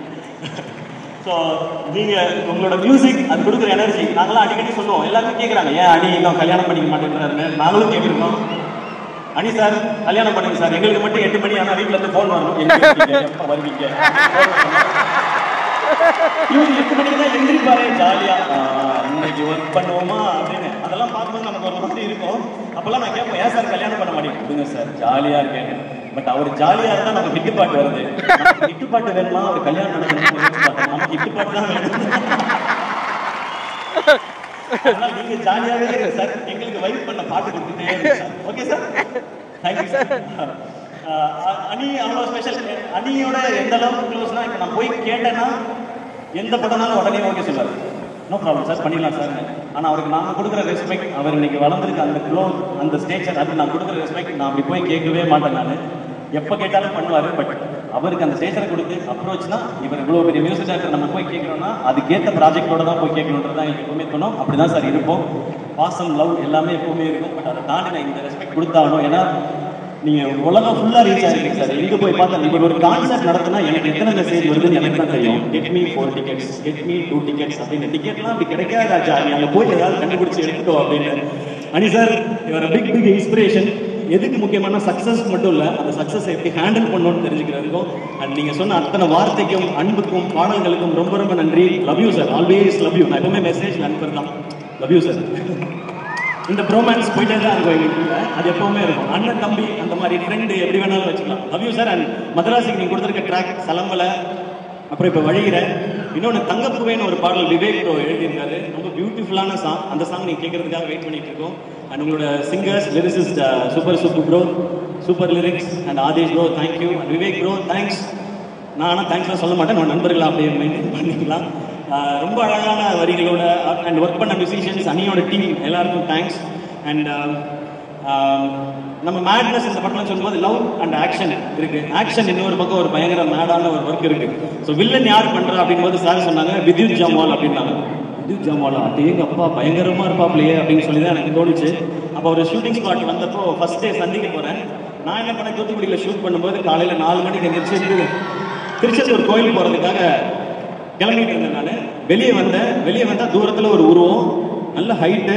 ஸோ நீங்கள் உங்களோட மியூசிக் அது கொடுக்குற எனர்ஜி நாங்களாம் அடிக்கடி சொல்லுவோம். எல்லாருமே கேட்குறாங்க, ஏன் அனி இன்னும் கல்யாணம் பண்ணிக்க மாட்டேங்கிறாருன்னு. நாங்களும் கேட்குறோம், அனி சார் கல்யாணம் பண்ணுங்க சார், எங்களுக்கு மட்டும் 8 மணி ஆனால் வீட்டில் இருந்து ஃபோன் வரணும், எப்போ வருவீங்க? இவங்க 8 மணிக்கு தான் எழுந்திரிப்பாரு ஜாலியாக, இன்னைக்கு ஒர்க் பண்ணுவோமா அப்படின்னு. அதெல்லாம் பார்க்கும்போது நமக்கு ஒரு மாதிரி இருக்கும். அப்போல்லாம் நான் கேட்போம், ஏன் சார் கல்யாணம் பண்ண மாட்டேங்க? கொடுங்க சார் ஜாலியாக இருக்கேன். பட் அவர் ஜாலியாக இருந்தால் நமக்கு ஹிட்டு பாட்டு வருது. ஹிட்டு பாட்டு வேணுமா? அவர் கல்யாணம் நடக்கணும், நமக்கு ஹிட்டு பாட்டு தான் வேணும். அதனால் நீங்கள் ஜாலியாகவே இருக்கு சார், எங்களுக்கு வைப் பண்ண பாட்டு கொடுத்துட்டே இருக்கு sir. Okay sir, thank you sir. அனி அவ்வளோ ஸ்பெஷல். அனியோட எந்த அளவுக்கு க்ளோஸ்னா, இப்போ நான் போய் கேட்டேன்னா எந்த படம்னாலும் உடனே ஓகே சொல்லுவார், நோ ப்ராப்ளம் சார் பண்ணிடலாம் சார். ஆனால் அவருக்கு நாங்கள் கொடுக்குற ரெஸ்பெக்ட், அவர் இன்னைக்கு வளர்ந்துருக்கு அந்த க்ளோ, அந்த ஸ்டேச்சர், அது நான் கொடுக்குற ரெஸ்பெக்ட் நான் அப்படி போய் கேட்கவே மாட்டேன். நான் எப்போ கேட்டாலும் பண்ணுவார். பட் அவருக்கு அந்த ஸ்டேச்சரை கொடுத்து அப்ரோச்னா, இவர் இவ்வளோ பெரிய மியூசிக் டைரக்டர் நம்ம போய் கேட்குறோம்னா அதுக்கேற்ற ப்ராஜெக்டோட தான் போய் கேட்கணுன்றது தான் எனக்கு எப்பவுமே தோணும். அப்படி தான் சார் இருப்போம். பாசம், லவ் எல்லாமே எப்பவுமே இருக்கும். பட் அதை தாண்டி நான் இந்த ரெஸ்பெக்ட் கொடுத்தாகணும். ஏன்னா நீங்கள் உலகம் ஃபுல்லாக ரீச் ஆகிருக்கீங்க சார். எங்கே போய் பார்த்தா இப்போ ஒரு கான்செப்ட் நடத்தினா எனக்கு எத்தனை மெசேஜ் வருதுன்னு எனக்கு தான் தெரியும். Get me 4 tickets, get me 2 tickets அப்படின்னு. டிக்கெட்லாம் அப்படி கிடைக்காது ராஜா, நீ அங்கே போய் ஏதாவது கண்டுபிடிச்சி எடுத்துக்கோ அப்படின்னு. அனி சார் இவர் பிக் பிக் இன்ஸ்பிரேஷன். எதுக்கு முக்கியமான சக்ஸஸ் மட்டும் இல்லை, அந்த சக்ஸஸ் எப்படி ஹேண்டில் பண்ணணும்னு தெரிஞ்சுக்கிறதுக்கும் அண்ட் நீங்கள் சொன்ன அத்தனை வார்த்தைக்கும், அன்புக்கும், பாடல்களுக்கும் ரொம்ப ரொம்ப நன்றி. Love you sir, always love you. நான் எப்பவுமே மெசேஜ் அனுப்புறதான், லவ் யூ சார். இந்த ப்ரோமேன்ஸ் போயிட்டே தான் இருக்கும் எங்களுக்குள்ள, அது எப்பவுமே இருக்கும். அண்ணன் தம்பி அந்த மாதிரி ஃப்ரெண்டு எப்படி வேணாலும் வச்சுக்கலாம். Love you sir. அண்ட் மதராசிக்கு நீங்கள் கொடுத்துருக்க ட்ராக் சலம்பலை, அப்புறம் இப்போ வழிகிற இன்னொன்று தங்கப்பூவேன்னு ஒரு பாடல் விவேக் ப்ரோ எழுதியிருக்காரு. ரொம்ப பியூட்டிஃபுல்லான சாங். அந்த சாங் நீங்கள் கேட்கறதுக்காக வெயிட் பண்ணிட்டு இருக்கோம். அண்ட் உங்களோட singers, lyricist super bro, super lyrics. And Aadesh bro thank you. And Vivek bro thanks. நான் ஆனால் தேங்க்ஸ்லாம் சொல்ல மாட்டேன், நம்ம நண்பர்களாக அப்படியே மெயின்டைன் பண்ணிக்கலாம். ரொம்ப அழகான வரிகளோட அண்ட் ஒர்க் பண்ண மியூசிஷியன்ஸ், அனியோட டீம் எல்லாருக்கும் தேங்க்ஸ். அண்ட் நம்ம மேட்னஸ் இந்த படம்லாம் சொல்லும்போது லவ் அண்ட் ஆக்ஷன் இருக்கு. ஆக்ஷன் இன்னொரு பக்கம் ஒரு பயங்கர மேடான ஒரு ஒர்க் இருக்கு. ஸோ வில்லன் யார் பண்றா அப்படிங்கும்போது சார் சொன்னாங்க வித்யுத் ஜாம்வால் அப்படின்னாங்க. வித்யுத் ஜாம்வாலா, அது எங்க அப்பா பயங்கரமா இருப்பாப்லையே அப்படின்னு சொல்லி தான் எனக்கு தோணுச்சு. அப்போ ஒரு ஷூட்டிங் ஸ்பாட் வந்தப்போ ஃபர்ஸ்ட் டே சந்திக்க போறேன். நான் என்ன பண்ணேன், தூத்துக்குடியில் ஷூட் பண்ணும்போது காலையில் 4 மணிக்கு எந்திரிச்சு திருச்செந்தூர் கோயில் போகிறதுக்காக கிளம்பிட்டு இருந்தேன். நான் வெளியே வந்தால் தூரத்தில் ஒரு உருவம், நல்ல ஹைட்டு,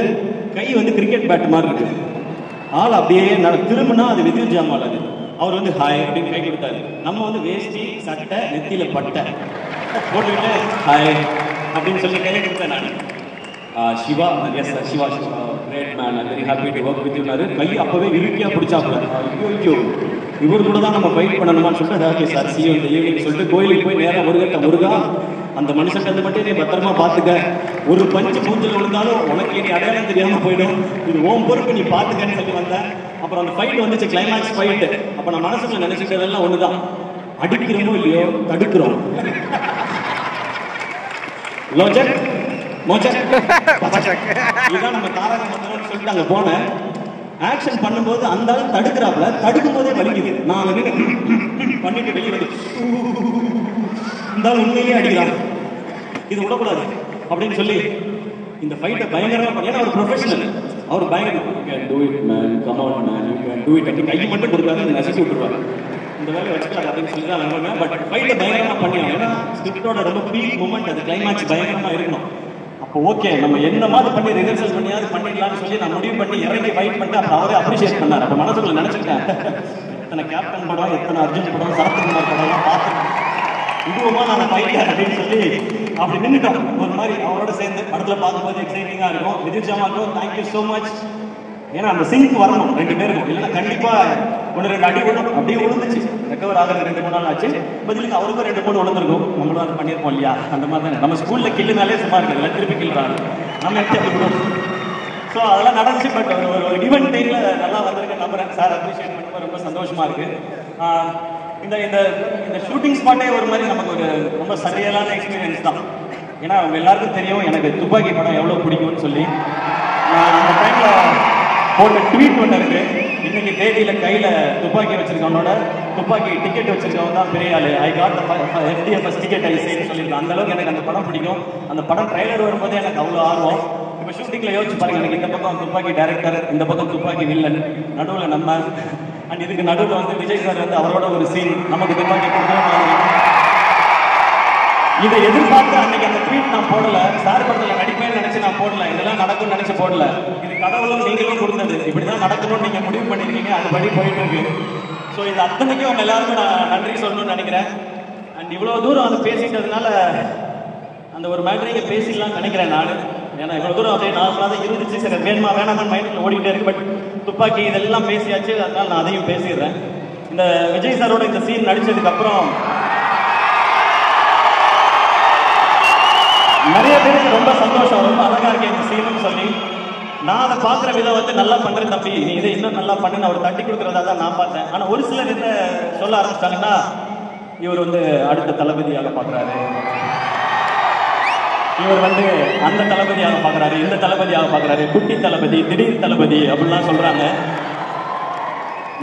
கை வந்து கிரிக்கெட் பேட் மாதிரி இருக்கு. ஆள் அப்படியே திரும்பினா அது வித்யுத் ஜாம்வால். அது அவர் வந்து ஹாய் அப்படின்னு கை கொடுத்தாரு. நம்ம வந்து வேஷ்டி சட்டை நெத்தியில பட்டை போட்டுக்கிட்டு ஹாய் அப்படின்னு சொல்லி கையை கொடுத்தேன் நான். Siva, yes sir, Siva great man, very happy to work with யூனாரு. கை அப்பவே இறுக்கியா பிடிச்சாப்புல. ஐயோ இவர் கூட தான் நம்ம ஃபைட் பண்ணணுமான்னு சொல்லிட்டு ஓகே சார் சி யூ இந்த ஈவினிங் சொல்லிட்டு கோயிலுக்கு போய் நேராக முருகா அந்த மனுஷன் மட்டும் நீ பத்திரமா பார்த்துக்க, ஒரு பஞ்சு மூஞ்சில் விழுந்தாலும் உனக்கு நீ அடையாளம் தெரியாமல் போயிடும், இது ஓம் பொறுப்பு நீ பார்த்துக்கன்னு சொல்லி வந்தேன். அப்புறம் அந்த ஃபைட் வந்துச்சு, கிளைமேக்ஸ் ஃபைட்டு. அப்போ நான் மனசுக்குள்ள நினைச்சிட்டதெல்லாம் ஒன்று தான், அடிக்கிறோமோ இல்லையோ தடுக்கிறோம். லோஜக் மோஜக் இதான் நம்ம தாரக மந்திரம்னு சொல்லிட்டு அங்க போனேன். ஆக்ஷன் பண்ணும்போது அந்த ஆள் தடுக்கிறாப்ல, தடுக்கும் போதே வலிக்குது. நான் பண்ணிட்டு வெளியே வந்து இந்த ஆள் உண்மையிலேயே அடிக்கிறான், இது விடக்கூடாது அப்படின்னு சொல்லி இந்த ஃபைட்டை பயங்கரமா, ஏன்னா ஒரு ப்ரொஃபஷனல், அவர் பயங்கரம் கையை மட்டும் கொடுக்காது நசிச்சு விட்டுருவாரு. இந்த வேலையை வச்சுக்கலாம் அப்படின்னு சொல்லி தான் நம்புவேன். பட் ஃபைட்டை பயங்கரமா பண்ணியாங்க. ஏன்னா ஸ்கிரிப்டோட ரொம்ப பீக் மூமெண்ட், அது கிளைமேக்ஸ் பயங்கரமா இருக்கணும். அப்போ ஓகே நம்ம என்ன மாதிரி பண்ணி ரிஹர்சல் பண்ணியாவது பண்ணிக்கலாம்னு சொல்லி நான் முடிவு பண்ணி இறங்கி ஃபைட் பண்ணிட்டு அப்புறம் அவரே அப்ரிஷியேட் பண்ணார். அப்போ மனசுக்குள்ள நினைச்சிட்டேன், எத்தனை கேப்டன் படம், எத்தனை அர்ஜுன் படம், சரத்குமார் படம்லாம் பார்த்து இதுவுமா நான் ஃபைட்டர் அப்படின்னு சொல்லி அப்படி நின்றுட்டோம். ஒரு மாதிரி அவரோட சேர்ந்து படத்துல பார்க்கும்போது எக்ஸைட்டிங்கா இருக்கும். விஜய் ஜாமாக்கும் தேங்க்யூ ஸோ மச். ஏன்னா அந்த சிங்க் வரணும் ரெண்டு பேருக்கும், இல்லைன்னா கண்டிப்பா ஒன்று ரெண்டு அடி விடும். அப்படியே விழுந்துச்சு, ரெக்கவர் ஆகிறது 2-3 நாள் ஆச்சு. பதிலுக்கு அவருக்கும் 2-3 விழுந்திருக்கும். நம்மளும் அதை பண்ணியிருப்போம் இல்லையா? அந்த மாதிரி தானே நம்ம ஸ்கூல்ல கில்லுனாலே சும்மா இருக்குது, திருப்பி கில்றாங்க, நம்ம எப்படி அப்படி விடும். ஸோ அதெல்லாம் நடந்துச்சு. பட் ஒரு ஈவெண்ட் டைம்ல நல்லா வந்திருக்கு நம்புறேன். சார் அப்ரிஷியேட் பண்ணும்போது ரொம்ப சந்தோஷமா இருக்கு. இந்த இந்த இந்த ஷூட்டிங் ஸ்பாட்டே ஒரு மாதிரி நமக்கு ஒரு ரொம்ப சரியலான எக்ஸ்பீரியன்ஸ் தான். ஏன்னா அவங்க எல்லாருக்கும் தெரியும் எனக்கு துப்பாக்கி படம் எவ்வளோ பிடிக்கும்னு சொல்லி. அந்த டைம்ல போட்ட ட்வீட் ஒன்று இருக்கு, இன்னைக்கு தேதியில கையில துப்பாக்கி வச்சிருக்கவனோட துப்பாக்கி டிக்கெட் வச்சிருக்கவன் தான் பெரிய ஆளு. ஐ காட் FDFS டிக்கெட் ஐ சேன்னு சொல்லியிருக்கேன். அந்த அளவுக்கு எனக்கு அந்த படம் பிடிக்கும். அந்த படம் ட்ரைலர் வரும்போதே எனக்கு அவ்வளோ ஆர்வம். இப்போ ஷூட்டிங்ல யோசிச்சு பாருங்க, எனக்கு இந்த பக்கம் துப்பாக்கி டைரக்டர், இந்த பக்கம் துப்பாக்கி வில்லன், நடுவில் நம்ம, அண்ட் இதுக்கு நடுவில் வந்து விஜய் சார் வந்து அவரோட ஒரு சீன் நமக்கு துப்பாக்கி கொடுக்கணும். இதை எதிர்பார்த்து அன்னைக்கு அந்த ட்வீட் நான் போடல, சார் படத்தில் நடிப்பேன்னு நினைச்சு நான் போடல, இதெல்லாம் நடக்கும்னு நினைச்சு போடல. இது கடவுளும் நீங்களும் கொடுத்தது, இப்படிதான் நடக்கணும்னு நீங்க முடிவு பண்ணிருக்கீங்க, அதுபடி போயிட்டு இருக்கு. ஸோ இது அத்தனைக்கும் அவங்க எல்லாருக்கும் நான் நன்றி சொல்லணும்னு நினைக்கிறேன். அண்ட் இவ்வளவு தூரம் அது பேசிட்டதுனால அந்த ஒரு மேட்டரையே பேசிடலாம் நினைக்கிறேன் நான். ஏன்னா இவ்வளவு தூரம் அப்படியே நார்மலாக தான் இருந்துச்சு. சரி வேணுமா வேணாமான்னு மைண்டில் ஓடிக்கிட்டே இருக்கு. பட் துப்பாக்கி இதெல்லாம் பேசியாச்சு, அதனால நான் அதையும் பேசிடுறேன். இந்த விஜய் சாரோட இந்த சீன் நடிச்சதுக்கு அப்புறம் நிறைய பேருக்கு ரொம்ப சந்தோஷம், ரொம்ப அழகா இருக்கு இந்த சீனுன்னு சொல்லி. நான் அதை பார்க்குற விதம் வந்து நல்லா பண்றேன் தம்பி, நீ இதை இன்னும் நல்லா பண்ணுன்னு அவர் தட்டி கொடுக்குறதா தான் நான் பார்த்தேன். ஆனால் ஒரு சிலர் என்ன சொல்ல ஆரம்பிச்சிட்டாங்கன்னா, இவர் வந்து அடுத்த தளபதியாக பார்க்குறாரு, இவர் வந்து அந்த தளபதியாக பார்க்குறாரு, இந்த தளபதியாக பார்க்குறாரு, குட்டி தளபதி, திடீர் தளபதி அப்படின்லாம் சொல்றாங்க.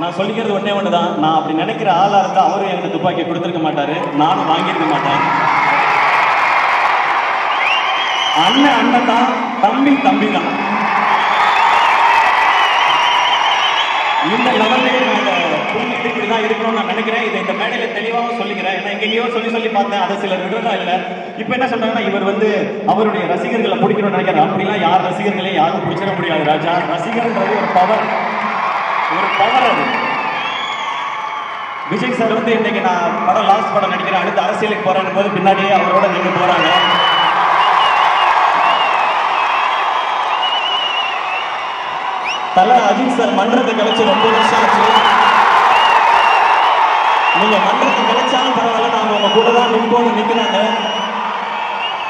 நான் சொல்லிக்கிறது ஒன்னே ஒண்ணுதான், நான் அப்படி நினைக்கிற ஆளா இருந்தா அவரும் எனக்கு துப்பாக்கி கொடுத்துருக்க மாட்டாரு, நானும் வாங்கியிருக்க மாட்டேன். அண்ணன் அண்ணன் தான், தம்பி தம்பி தான். இந்த லெவல்லையே நான் புரிஞ்சுட்டு இப்படிதான் இருக்கணும்னு நான் நினைக்கிறேன். இதை இந்த மேடையில தெளிவாகவும் சொல்லிக்கிறேன். ஏன்னா எங்கேயோ சொல்லி பார்த்தேன், அதை சிலர் விடுறதா இல்லை. இப்ப என்ன சொல்றாங்கன்னா, இவர் வந்து அவருடைய ரசிகர்களை பிடிக்கணும்னு நினைக்கிறார். அப்படிலாம் யார் ரசிகர்களையும் யாரும் பிடிச்சிட முடியாது ராஜா. ரசிகர்ன்றது ஒரு பவர், ஒரு பவர். அது விஜய் சார் வந்து இன்னைக்கு நான் படம் லாஸ்ட் படம் நடிக்கிறேன், அடுத்து அரசியலுக்கு போறேன் போது பின்னாடியே அவரோட நீங்க போறாங்க. தல அஜித் சார் மன்றத்தை கழிச்சு ரொம்ப வருஷம் ஆச்சு. நீங்க மன்றத்தை கழிச்சாலும் பரவாயில்ல, நாங்க உங்க கூட தான் நிற்போம்னு நிக்கிறாங்க.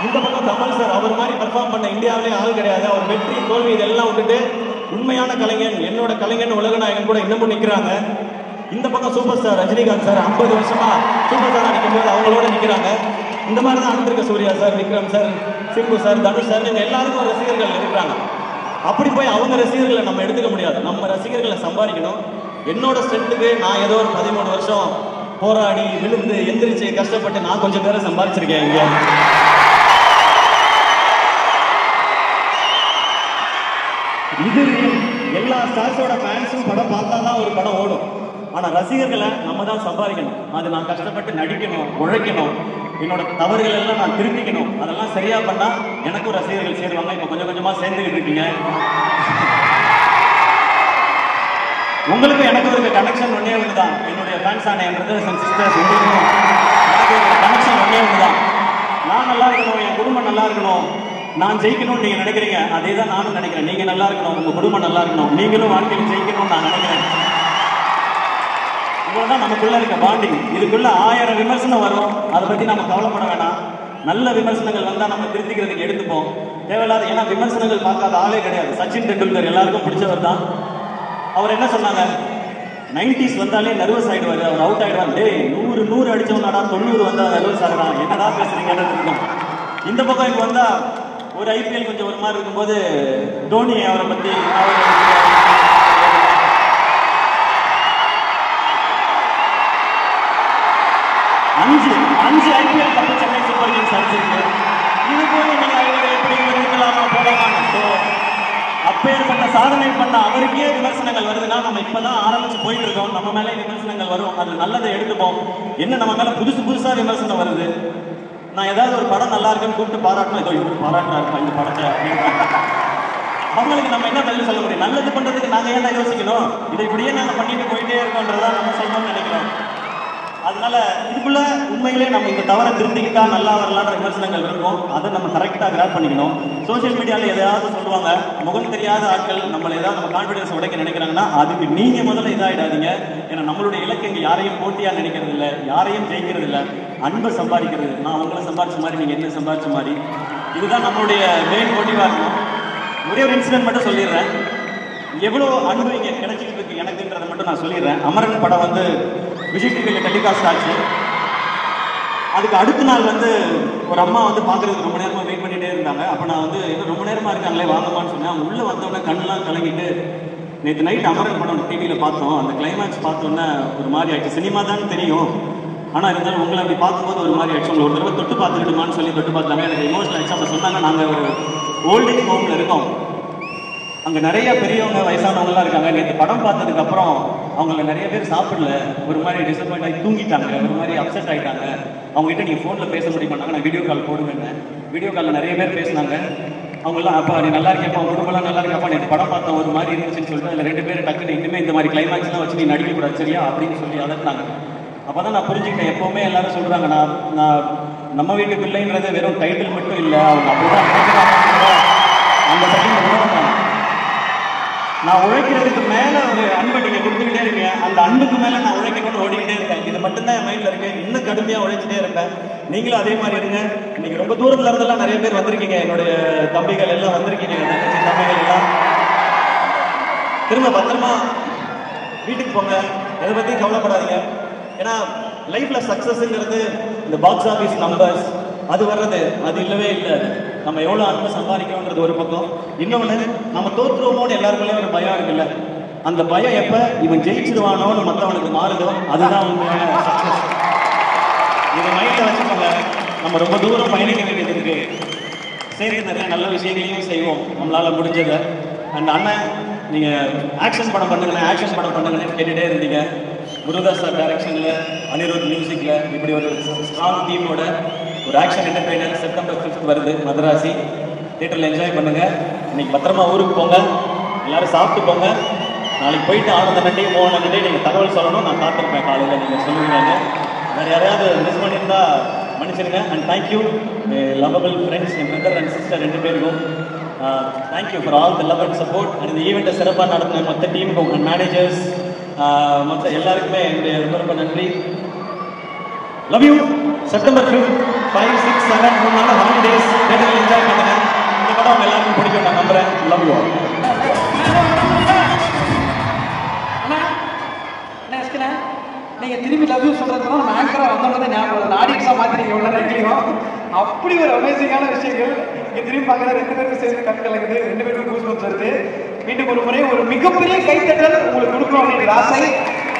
இந்த பக்கம் கமல் சார், அவர் மாதிரி பெர்ஃபார்ம் பண்ண இந்தியாவிலே ஆள் கிடையாது. அவர் வெற்றி தோல்வி இதெல்லாம் விட்டுட்டு உண்மையான கலைஞன், என்னோட கலைஞன், உலகநாயகன் கூட இன்னமும் நிக்கிறாங்க. இந்த பக்கம் சூப்பர் ஸ்டார் ரஜினிகாந்த் சார் 50 வருஷமா சூப்பர் ஸ்டார் நிற்கும் போது அவங்களோட நிக்கிறாங்க. இந்த மாதிரி தான் அனுப்பியிருக்க Surya sir, Vikram sir, Simbu sir, Dhanush sir, எல்லாருக்கும் ரசிகர்கள் இருக்கிறாங்க. அப்படி போய் அவங்க ரசிகர்களை நம்ம எடுத்துக்க முடியாது. நம்ம ரசிகர்களை சம்பாதிக்கணும். என்னோட ஸ்ட்ரென்த்துக்கு நான் ஏதோ ஒரு 13 வருஷம் போராடி விழுந்து எந்திரிச்சு கஷ்டப்பட்டு நான் கொஞ்சம் பேரை சம்பாதிச்சிருக்கேன். இங்க இது எல்லா ஸ்டார்ஸோட ஃபேன்ஸும் படம் பார்த்தா தான் ஒரு படம் ஓடும். ஆனா ரசிகர்களை நம்ம தான் சம்பாதிக்கணும். அது நான் கஷ்டப்பட்டு நடிக்கணும், உழைக்கணும், என்னோட தவறுகள் எல்லாம் நான் திருத்திக்கணும். அதெல்லாம் சரியா பண்ணா எனக்கும் ரசிகர்கள் சேருவாங்க. இப்ப கொஞ்சம் கொஞ்சமா சேர்ந்துகிட்டு இருக்கீங்க. உங்களுக்கும் எனக்கும் இருக்க கனெக்ஷன் ஒன்னே ஒண்ணுதான். என்னுடைய ஃபேன்ஸ் ஆன என் பிரதர்ஸ் அண்ட் சிஸ்டர்ஸ் உங்களுக்கும் கனெக்ஷன் ஒன்னே ஒண்ணுதான். நான் நல்லா இருக்கணும், என் குடும்பம் நல்லா இருக்கணும், நான் ஜெயிக்கணும்னு நீங்க நினைக்கிறீங்க, அதே தான் நானும் நினைக்கிறேன். நீங்க நல்லா இருக்கணும், உங்க குடும்பம் நல்லா இருக்கணும், நீங்களும் வாழ்க்கையில் ஜெயிக்கணும்னு நான் நினைக்கிறேன். இவ்வளவுதான் நமக்குள்ள இருக்க பாண்டிங். இதுக்குள்ள 1000 விமர்சனம் வரும், அதை பத்தி நம்ம கவலைப்பட வேணாம். நல்ல விமர்சனங்கள் வந்தா நம்ம திருத்திக்கிறதுக்கு எடுத்துப்போம். தேவையில்லாத, ஏன்னா விமர்சனங்கள் பார்க்காத ஆளே கிடையாது. சச்சின் டெண்டுல்கர் எல்லாருக்கும் பிடிச்சவர் தான். அவர் என்ன சொன்னாங்க, 90s வந்தாலே நர்வஸ் ஆயிடுவாரு, அவர் அவுட் ஆயிடுவார். டேய் 100 அடிச்சவனாடா 90 வந்தா நர்வஸ் ஆகிறான், என்னடா பேசுறீங்கன்னு இருக்கும். இந்த பக்கம் இங்க வந்தா ஒரு ஐபிஎல் கொஞ்சம் ஒரு மாதிரி இருக்கும்போது தோனி அவரை பத்தி அஞ்சு IPL cup Chennai super Kings அடிச்சிருக்கு. இது போய் நீங்க இவங்க எப்படி இருக்கலாமா போடலாமா? ஸோ அப்பேற்பட்ட சாதனை பண்ண அவருக்கே விமர்சனங்கள் வருதுன்னா நம்ம இப்பதான் ஆரம்பிச்சு போயிட்டு இருக்கோம். நம்ம மேலே விமர்சனங்கள் வரும், அது நல்லதை எடுத்துப்போம். என்ன நம்ம மேல புதுசா விமர்சனம் வருது. நான் ஏதாவது ஒரு படம் நல்லா இருக்குன்னு கூப்பிட்டு பாராட்டணும், ஏதோ இவரு பாராட்டுறாருப்பா இந்த படத்தை. அவங்களுக்கு நம்ம என்ன பதில் சொல்ல முடியும்? நல்லது பண்றதுக்கு நாங்க ஏன் யோசிக்கணும்? இதை இப்படியே நாங்க பண்ணிட்டு போயிட்டே இருக்கோன்றதா நம்ம சொல்லணும்னு நினைக்கிறோம். அதனால இதுக்குள்ள உண்மையிலே நம்ம இந்த தவறை திருத்திக்கிட்டா நல்லா வரலான்ற விமர்சனங்கள் இருக்கும். அதை நம்ம கரெக்டாக கிராப் பண்ணிக்கணும். சோசியல் மீடியாவில் எதையாவது சொல்லுவாங்க, முகம் தெரியாத ஆட்கள் நம்மளை ஏதாவது நம்ம கான்ஃபிடன்ஸ் உடைக்க நினைக்கிறாங்கன்னா அதுக்கு நீங்க முதல்ல இதாகிடாதீங்க. ஏன்னா நம்மளுடைய இலக்கு இங்கே யாரையும் போட்டியா நினைக்கிறது இல்லை, யாரையும் ஜெயிக்கிறது இல்லை, அன்பை சம்பாதிக்கிறது. நான் உங்களை சம்பாதிச்ச மாதிரி நீங்க என்ன சம்பாதிச்ச மாதிரி, இதுதான் நம்மளுடைய மெயின் மோட்டிவா இருக்கும். ஒரே ஒரு இன்சிடென்ட் மட்டும் சொல்லிடுறேன். எவ்வளோ அன்பு இங்கே கிடைச்சிட்டு இருக்கு எனக்குன்றதை மட்டும் நான் சொல்லிடுறேன். அமரன் படம் வந்து விஜய் டிவியில் டெலிகாஸ்ட் ஆச்சு. அதுக்கு அடுத்த நாள் வந்து ஒரு அம்மா வந்து பார்க்குறதுக்கு ரொம்ப நேரமாக வெயிட் பண்ணிகிட்டே இருந்தாங்க. அப்போ நான் வந்து இன்னும் ரொம்ப நேரமாக இருக்காங்களே வாங்கம்மான்னு சொன்னேன். அவங்க உள்ளே வந்தோடனே கண்ணெலாம் கலங்கிட்டு, நேற்று நைட் அமரன் படம் டிவியில் பார்த்தோம், அந்த கிளைமேக்ஸ் பார்த்தோன்னே ஒரு மாதிரி ஆயிடுச்சு. சினிமா தான் தெரியும், ஆனால் இருந்தாலும் உங்களை அப்படி பார்க்கும்போது ஒரு மாதிரி ஆயிடுச்சு. உங்களை ஒரு தடவை தொட்டு பார்த்துக்கிட்டுமான்னு சொல்லி தொட்டு பார்த்தாங்க. எனக்கு எமோஷனல் ஆயிடுச்சு. அப்போ சொன்னாங்க, நாங்கள் ஒரு ஓல்டேஜ் ஹோமில் இருக்கோம், அங்கே நிறைய பெரியவங்க வயசானவங்கலாம் இருக்காங்க. நேற்று படம் பார்த்ததுக்கப்புறம் அவங்கள நிறைய பேர் சாப்பிடல, ஒரு மாதிரி டிசப்பாயிண்ட் ஆகி தூங்கிட்டாங்க, ஒரு மாதிரி அப்செட் ஆகிட்டாங்க. அவங்ககிட்ட நீங்கள் ஃபோனில் பேச முடியுமாட்டாங்க, நான் வீடியோ கால் போடுவேன். வீடியோ காலில் நிறைய பேர் பேசினாங்க. அவங்கெல்லாம் அப்பா நீ நல்லா இருக்கப்பா, உங்க குடும்பம்லாம் நல்லா இருக்கப்பா, நேற்று படம் பார்த்தோம் ஒரு மாதிரி இருந்துச்சுன்னு சொல்லிட்டு அதில் 2 பேர் டக்குன்னு இனிமேல் இந்த மாதிரி கிளைமேக்ஸ்லாம் வச்சு நீ நடிக்கக்கூடாது சரியா அப்படின்னு சொல்லி அதட்டினாங்க. அப்போ தான் நான் புரிஞ்சுக்கிட்டேன். எப்போவுமே எல்லாரும் சொல்கிறாங்க, நான் நம்ம வீட்டு பிள்ளைன்றது வெறும் டைட்டில் மட்டும் இல்லை, அவங்க அப்படிதான் நினைக்கிறாங்க. அந்த செகண்ட் உணர்ந்தாங்க. நான் உழைக்கிறதுக்கு மேலே ஒரு அன்பை நீங்கள் கொடுத்துக்கிட்டே இருக்கீங்க, அந்த அன்புக்கு மேலே நான் உழைக்கணும்னு ஓடிக்கிட்டே இருக்கேன். இது மட்டும்தான் என் மைண்டில் இருக்கு. இன்னும் கடுமையாக உழைச்சிட்டே இருப்பேன். நீங்களும் அதே மாதிரி இருங்க. இன்னைக்கு ரொம்ப தூரத்துல இருந்தெல்லாம் நிறைய பேர் வந்திருக்கீங்க. என்னுடைய தம்பிகள் எல்லாம் வந்திருக்கீங்க, தங்கச்சி தம்பிகள் எல்லாம். திரும்ப பத்திரமா வீட்டுக்கு போங்க, எதை பற்றியும் கவலைப்படாதீங்க. ஏன்னா லைஃப்ல சக்சஸ்ங்கிறது இந்த பாக்ஸ் ஆஃபீஸ் நம்பர்ஸ் அது வர்றது அது இல்லவே இல்லை. நம்ம எவ்வளோ அன்பு சம்பாதிக்கணுன்றது ஒரு பக்கம். இன்னொன்று, நம்ம தோற்றுருவோமோன்னு எல்லாருக்குள்ளேயும் ஒரு பயம் இருக்குல்ல, அந்த பயம் எப்போ இவன் ஜெயிச்சிருவானோன்னு மற்றவனுக்கு மாறுதோ அதுதான் உண்மையான சக்ஸஸ். இதை மைண்டில் வச்சுக்கோங்க. நம்ம ரொம்ப தூரம் பயணிக்க வேண்டியது இருக்கு. சரி, நிறைய நல்ல விஷயங்களையும் செய்வோம் நம்மளால் முடிஞ்சதை. அண்ட் அண்ணன் நீங்கள் ஆக்ஷன் படம் பண்ணுங்கண்ணே, ஆக்ஷன் படம் பண்ணுங்கன்னு கேட்டுகிட்டே இருந்தீங்க. முருகதாஸ் சார் டைரக்ஷனில், அனிருத் மியூசிக்கில் இப்படி ஒரு ஸ்ட்ராங் டீமோட ஒரு ஆக்ஷன் என்டர்டெய்னர் செப்டம்பர் 5 வருது. மதராசி தியேட்டரில் என்ஜாய் பண்ணுங்கள். இன்னைக்கு பத்திரமா ஊருக்கு போங்க, எல்லோரும் சாப்பிட்டு போங்க. நாளைக்கு போயிட்டு ஆனந்த நண்டி மோகன நண்டி நீங்கள் தகவல் சொல்லணும், நான் காத்திருப்பேன். காலையில் நீங்கள் சொல்லுவீங்க. வேறு யாரையாவது மிஸ் பண்ணியிருந்தா மன்னிச்சிருங்க. And thank you lovable friends, N brother and sister 2 பேருக்கும் thank you for all the love and support. And இந்த ஈவெண்ட்டை சிறப்பாக நடத்தின மொத்த டீமுக்கும் அண்ட் மேனேஜர்ஸ் மொத்த எல்லாருக்குமே என்னுடைய ரொம்ப ரொம்ப நன்றி. Love you. செப்டம்பர் 5, 5, 6, 7 3 நாள் ஹாலிடேஸ் தேட்டரில் என்ஜாய் பண்ணுங்க. இந்த படம் எல்லாருக்கும் பிடிக்கும் நான் நம்புறேன். Love you. நீங்கள் திரும்பி லவ் யூ சொல்கிறதுலாம் நம்ம ஆங்கராக வந்தோம்னா ஞாபகம் ஆடியன்ஸாக மாற்றி நீங்கள் எவ்வளோ நினைக்கிறீங்க. அப்படி ஒரு அமேசிங்கான விஷயங்கள் இங்கே திரும்பி பார்க்குற 2 பேருக்கும் சேர்ந்து கண் கலங்குது, 2 பேருக்கும் கூஸ் வருது. மீண்டும் ஒரு முறை ஒரு மிகப்பெரிய கைத்தட்டல் உங்களுக்கு கொடுக்கணும் அப்படிங்கிற ஆசை.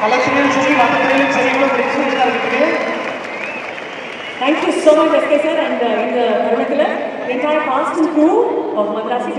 கலைத்துறையிலும் சரி, நாட்டுத்துறையிலும் சரி, இவ்வளோ பெரிய எக்ஸ்பீரியன்ஸாக இருக்குது. Thank you so much, SK sir, and in the entire cast and crew of Madrasi.